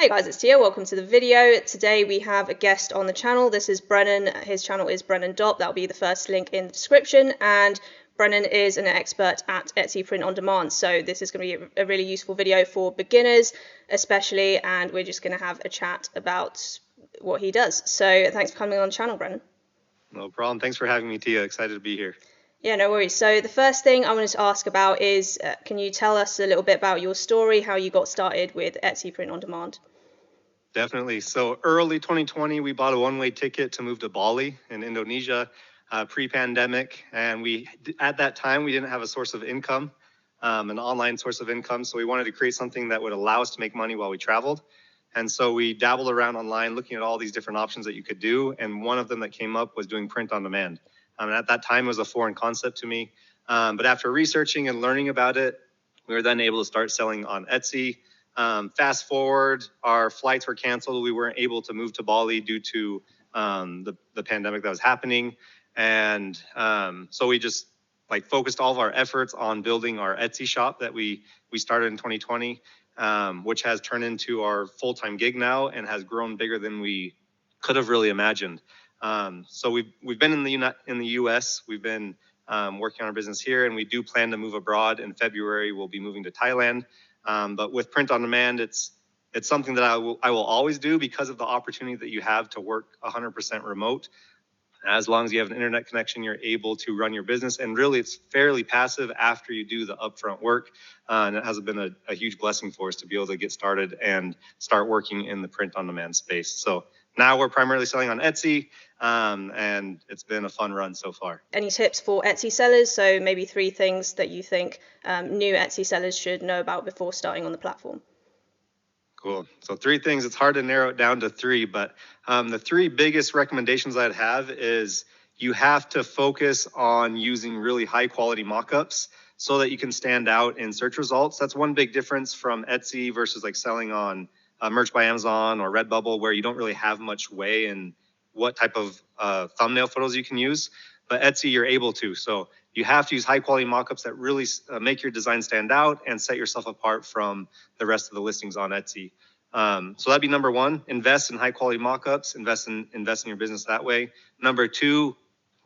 Hey guys, it's Tia. Welcome to the video. Today we have a guest on the channel. This is Brenon. His channel is Brenon Dopp. That'll be the first link in the description. And Brenon is an expert at Etsy print on demand. So this is going to be a really useful video for beginners, especially. And we're just going to have a chat about what he does. So thanks for coming on the channel, Brenon. No problem. Thanks for having me, Tia. Excited to be here. Yeah, no worries. So the first thing I wanted to ask about is, can you tell us a little bit about your story, how you got started with Etsy print on demand? Definitely. So early 2020, we bought a one-way ticket to move to Bali in Indonesia, pre-pandemic. And at that time, we didn't have a source of income, an online source of income. So we wanted to create something that would allow us to make money while we traveled. And so we dabbled around online, looking at all these different options that you could do. And one of them that came up was doing print on demand. And at that time, it was a foreign concept to me. But after researching and learning about it, we were then able to start selling on Etsy. Fast forward, our flights were canceled. We weren't able to move to Bali due to the pandemic that was happening. And so we just focused all of our efforts on building our Etsy shop that we started in 2020, which has turned into our full-time gig now and has grown bigger than we could have really imagined. So we've been in the US. We've been working on our business here, and we do plan to move abroad. In February, we'll be moving to Thailand. But with print on demand, it's something that I will always do because of the opportunity that you have to work 100% remote. As long as you have an internet connection, you're able to run your business. And really, it's fairly passive after you do the upfront work. And it has been a huge blessing for us to be able to get started and start working in the print on demand space. So now we're primarily selling on Etsy, and it's been a fun run so far. Any tips for Etsy sellers? So maybe 3 things that you think new Etsy sellers should know about before starting on the platform. Cool. So 3 things. It's hard to narrow it down to 3, but the 3 biggest recommendations I'd have is you have to focus on using really high quality mockups so that you can stand out in search results. That's one big difference from Etsy versus selling on Merch by Amazon or Redbubble, where you don't really have much way in what type of thumbnail photos you can use. But Etsy, you're able to. So you have to use high quality mockups that really make your design stand out and set yourself apart from the rest of the listings on Etsy. So that'd be number 1. Invest in high quality mockups. Invest in your business that way. Number 2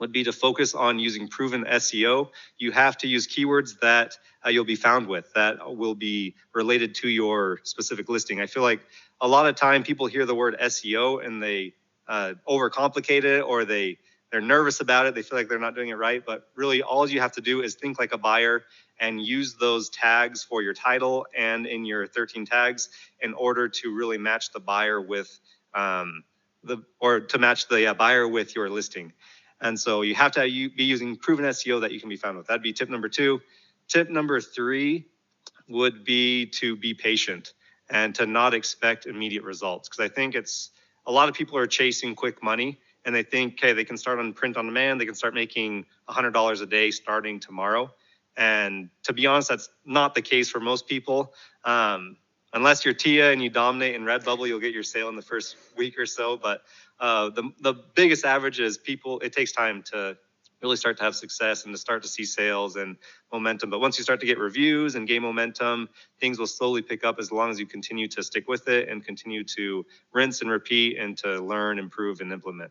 would be to focus on using proven SEO. You have to use keywords that you'll be found with, that will be related to your specific listing. I feel like a lot of time people hear the word SEO and they overcomplicate it, or they're nervous about it. They feel like they're not doing it right. But really, all you have to do is think like a buyer and use those tags for your title and in your 13 tags in order to really match the buyer with buyer with your listing. And so you have to be using proven SEO that you can be found with. That'd be tip number 2. Tip number 3 would be to be patient and to not expect immediate results. Because I think a lot of people are chasing quick money, and they think, okay, they can start on print on demand. They can start making $100 a day starting tomorrow. And to be honest, that's not the case for most people. Unless you're Tia and you dominate in Redbubble, you'll get your sale in the first week or so. But the biggest average is it takes time to really start to have success and to start to see sales and momentum. But once you start to get reviews and gain momentum, things will slowly pick up as long as you continue to stick with it and continue to rinse and repeat and to learn, improve, and implement.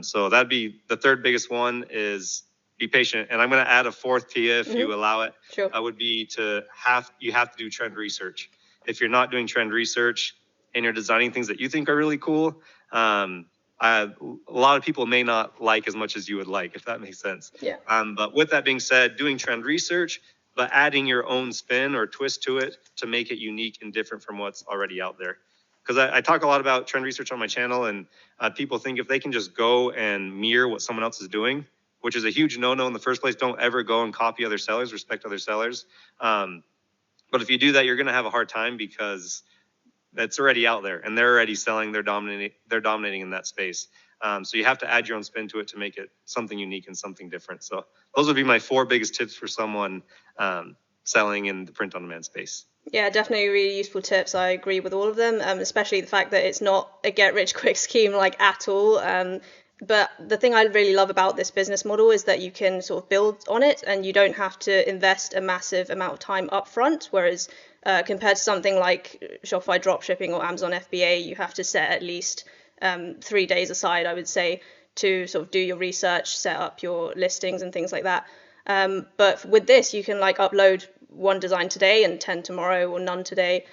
So that'd be the 3rd biggest one, is be patient. And I'm going to add a 4th, Tia, if you allow it. Sure. Would be you have to do trend research. If you're not doing trend research and you're designing things that you think are really cool, a lot of people may not like as much as you would like, if that makes sense. Yeah. But with that being said, doing trend research, but adding your own spin or twist to it to make it unique and different from what's already out there. Because I talk a lot about trend research on my channel, and people think if they can just go and mirror what someone else is doing, which is a huge no-no in the first place. Don't ever go and copy other sellers, respect other sellers. But if you do that, you're going to have a hard time because that's already out there and they're already selling. They're dominating in that space. So you have to add your own spin to it to make it something unique and something different. So those would be my 4 biggest tips for someone selling in the print on demand space. Yeah, definitely really useful tips. I agree with all of them, especially the fact that it's not a get rich quick scheme at all. But the thing I really love about this business model is that you can sort of build on it and you don't have to invest a massive amount of time upfront. Whereas compared to something like Shopify dropshipping or Amazon FBA, you have to set at least 3 days aside, I would say, to sort of do your research, set up your listings and things like that. But with this, you can like upload one design today and 10 tomorrow or none today.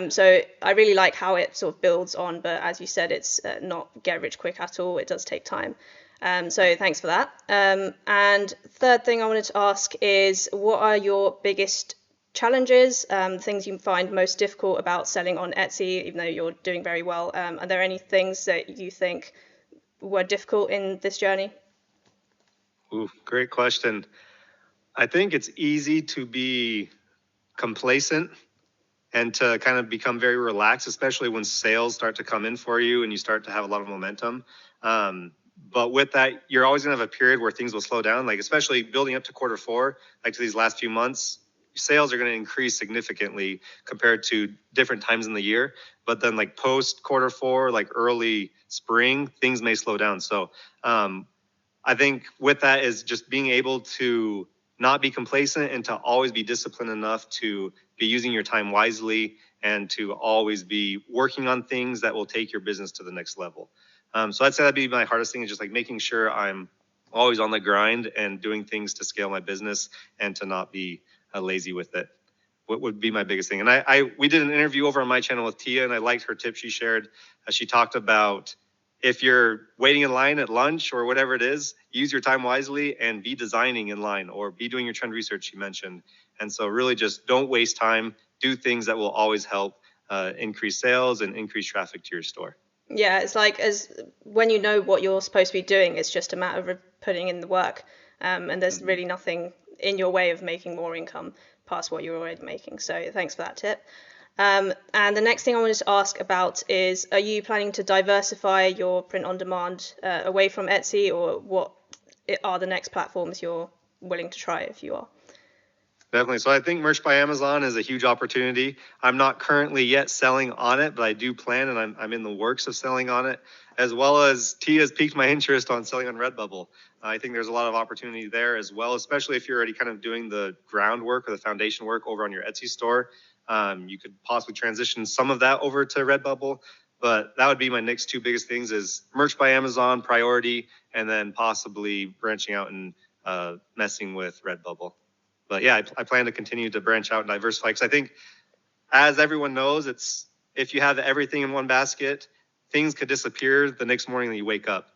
So I really like how it sort of builds on, but as you said, it's not get rich quick at all. It does take time. So thanks for that. And third thing I wanted to ask is, what are your biggest challenges, things you find most difficult about selling on Etsy, even though you're doing very well? Are there any things that you think were difficult in this journey? Ooh, great question. I think it's easy to be complacent and to kind of become very relaxed, especially when sales start to come in for you and you start to have a lot of momentum. But with that, you're always going to have a period where things will slow down, like especially building up to Q4, like to these last few months, sales are going to increase significantly compared to different times in the year. But then like post Q4, like early spring, things may slow down. So I think with that is just being able to not be complacent and to always be disciplined enough to be using your time wisely and to always be working on things that will take your business to the next level. So I'd say that'd be my hardest thing, is just like making sure I'm always on the grind and doing things to scale my business and to not be lazy with it. What would be my biggest thing? And we did an interview over on my channel with Tia, and I liked her tip she shared. She talked about, if you're waiting in line at lunch or whatever it is, use your time wisely and be designing in line or be doing your trend research, she mentioned. And so really just don't waste time, do things that will always help increase sales and increase traffic to your store. Yeah, it's like as when you know what you're supposed to be doing, it's just a matter of putting in the work. And there's really nothing in your way of making more income past what you're already making. So thanks for that tip. And the next thing I wanted to ask about is, are you planning to diversify your print on demand away from Etsy, or what are the next platforms you're willing to try if you are? Definitely. So I think Merch by Amazon is a huge opportunity. I'm not currently yet selling on it, but I do plan, and I'm in the works of selling on it, as well as Tia's piqued my interest on selling on Redbubble. I think there's a lot of opportunity there as well, especially if you're already kind of doing the groundwork or the foundation work over on your Etsy store. You could possibly transition some of that over to Redbubble, but that would be my next two biggest things: is Merch by Amazon priority, and then possibly branching out and messing with Redbubble. But yeah, I plan to continue to branch out and diversify, because I think, as everyone knows, it's, if you have everything in one basket, things could disappear the next morning that you wake up.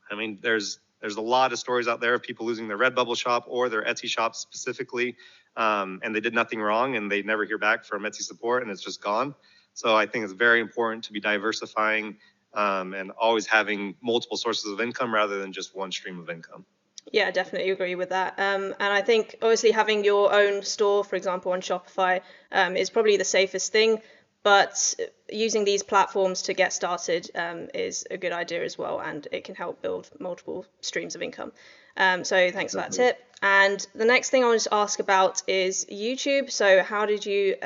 I mean, there's a lot of stories out there of people losing their Redbubble shop or their Etsy shop specifically, and they did nothing wrong and they never hear back from Etsy support and it's just gone. So I think it's very important to be diversifying and always having multiple sources of income rather than just one stream of income. Yeah, definitely agree with that. And I think obviously having your own store, for example, on Shopify, is probably the safest thing. But using these platforms to get started is a good idea as well, and it can help build multiple streams of income. So thanks for that tip. And the next thing I wanted to ask about is YouTube. So how did you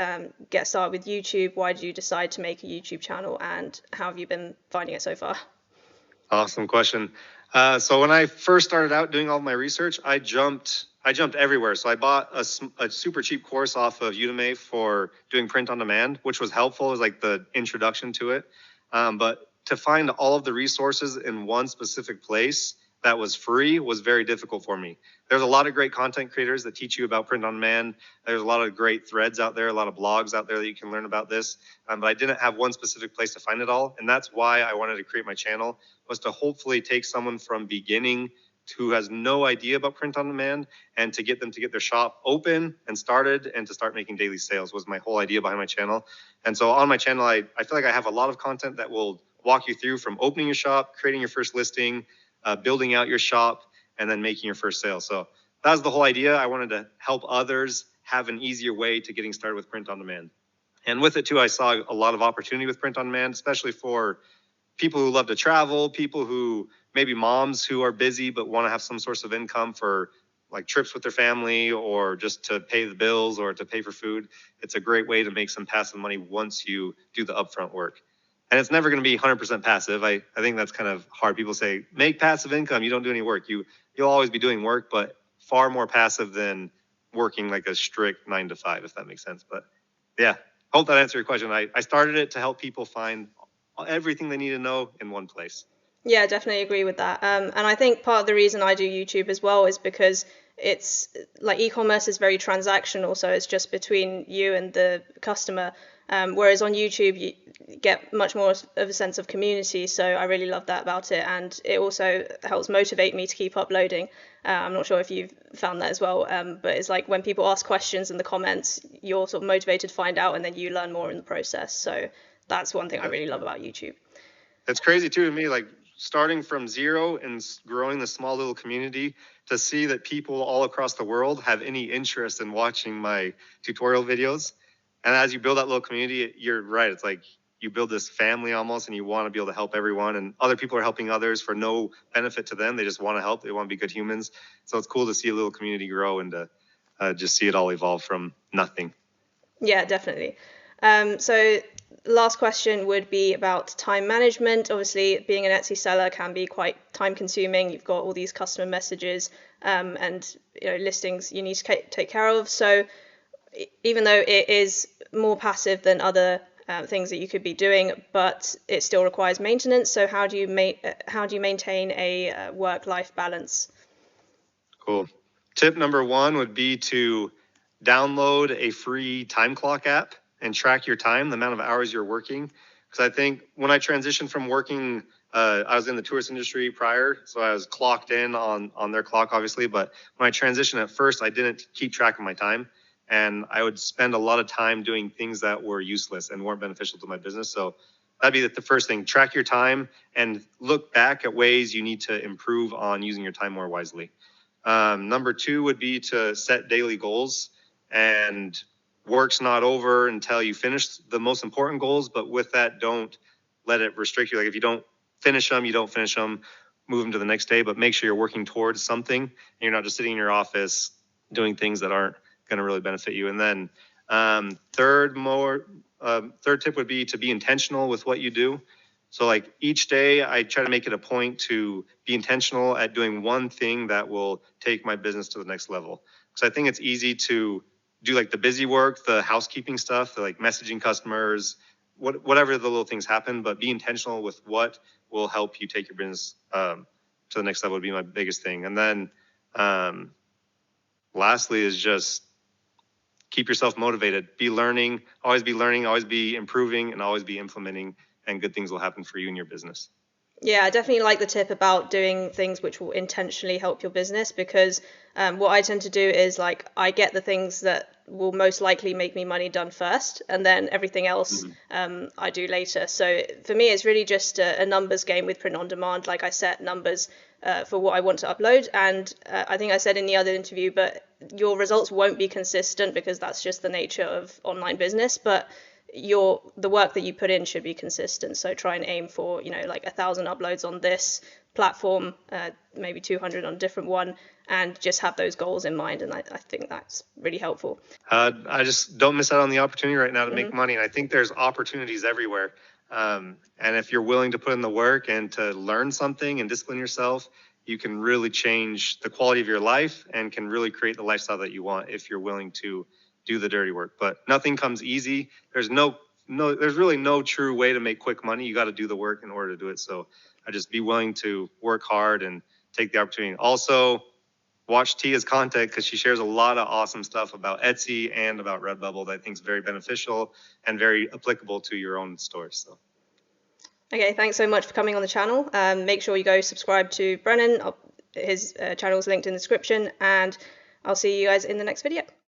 get started with YouTube? Why did you decide to make a YouTube channel, and how have you been finding it so far? Awesome question. So when I first started out doing all my research, I jumped everywhere. So I bought a super cheap course off of Udemy for doing print on demand, which was helpful as like the introduction to it. But to find all of the resources in one specific place that was free was very difficult for me. There's a lot of great content creators that teach you about print on demand. There's a lot of great threads out there, a lot of blogs out there that you can learn about this. But I didn't have one specific place to find it all. And that's why I wanted to create my channel, was to hopefully take someone from beginning who has no idea about print on demand and to get them to get their shop open and started and to start making daily sales, was my whole idea behind my channel. And so on my channel, I feel like I have a lot of content that will walk you through from opening your shop, creating your first listing, building out your shop, and then making your first sale. So that was the whole idea. I wanted to help others have an easier way to getting started with print on demand. And with it too, I saw a lot of opportunity with print on demand, especially for people who love to travel, people who maybe moms who are busy but want to have some source of income for like trips with their family or just to pay the bills or to pay for food. It's a great way to make some passive money once you do the upfront work. And it's never going to be 100% passive. I think that's kind of hard. People say, make passive income. You don't do any work. You'll always be doing work, but far more passive than working like a strict 9 to 5, if that makes sense. But yeah, hope that answered your question. I started it to help people find everything they need to know in one place. Yeah, definitely agree with that. And I think part of the reason I do YouTube as well is because it's like e-commerce is very transactional, so it's just between you and the customer. Whereas on YouTube, you get much more of a sense of community. So I really love that about it, and it also helps motivate me to keep uploading. I'm not sure if you've found that as well, but it's like when people ask questions in the comments, you're sort of motivated to find out, and then you learn more in the process. So that's one thing I really love about YouTube. It's crazy too to me, like starting from zero and growing the small little community, to see that people all across the world have any interest in watching my tutorial videos. And as you build that little community, you're right. It's like you build this family almost, and you want to be able to help everyone. And other people are helping others for no benefit to them. They just want to help. They want to be good humans. So it's cool to see a little community grow and to just see it all evolve from nothing. Yeah, definitely. So last question would be about time management. Obviously, being an Etsy seller can be quite time consuming. You've got all these customer messages and listings you need to take care of. So even though it is more passive than other things that you could be doing, but it still requires maintenance. So how do you maintain a work-life balance? Cool. Tip number 1 would be to download a free time clock app and track your time, the amount of hours you're working. Because I think when I transitioned from working, I was in the tourist industry prior, so I was clocked in on their clock, obviously. But when I transitioned at first, I didn't keep track of my time, and I would spend a lot of time doing things that were useless and weren't beneficial to my business. So that'd be the first thing: track your time and look back at ways you need to improve on using your time more wisely. Number 2 would be to set daily goals, and work's not over until you finish the most important goals. But with that, don't let it restrict you. Like if you don't finish them, you don't finish them, move them to the next day, but make sure you're working towards something and you're not just sitting in your office doing things that aren't going to really benefit you. And then third tip would be to be intentional with what you do. So like each day I try to make it a point to be intentional at doing one thing that will take my business to the next level. Because I think it's easy to do like the busy work, the housekeeping stuff, the like messaging customers, whatever the little things happen, but be intentional with what will help you take your business to the next level would be my biggest thing. And then lastly is just keep yourself motivated, always be improving, and always be implementing, and good things will happen for you and your business. Yeah, I definitely like the tip about doing things which will intentionally help your business, because what I tend to do is like I get the things that will most likely make me money done first, and then everything else I do later. So for me, it's really just a numbers game with print on demand. Like I set numbers for what I want to upload, and I think I said in the other interview, but your results won't be consistent because that's just the nature of online business. But the work that you put in should be consistent. So try and aim for like 1,000 uploads on this platform, maybe 200 on a different one, and just have those goals in mind. And I think that's really helpful. I just don't miss out on the opportunity right now to make money. And I think there's opportunities everywhere. And if you're willing to put in the work and to learn something and discipline yourself, you can really change the quality of your life and can really create the lifestyle that you want if you're willing to do the dirty work. But nothing comes easy. There's really no true way to make quick money. You got to do the work in order to do it. So I just be willing to work hard and take the opportunity. Also, watch Tia's content, because she shares a lot of awesome stuff about Etsy and about Redbubble that I think is very beneficial and very applicable to your own stores. So. Okay, thanks so much for coming on the channel. Make sure you go subscribe to Brenon. His channel is linked in the description, and I'll see you guys in the next video.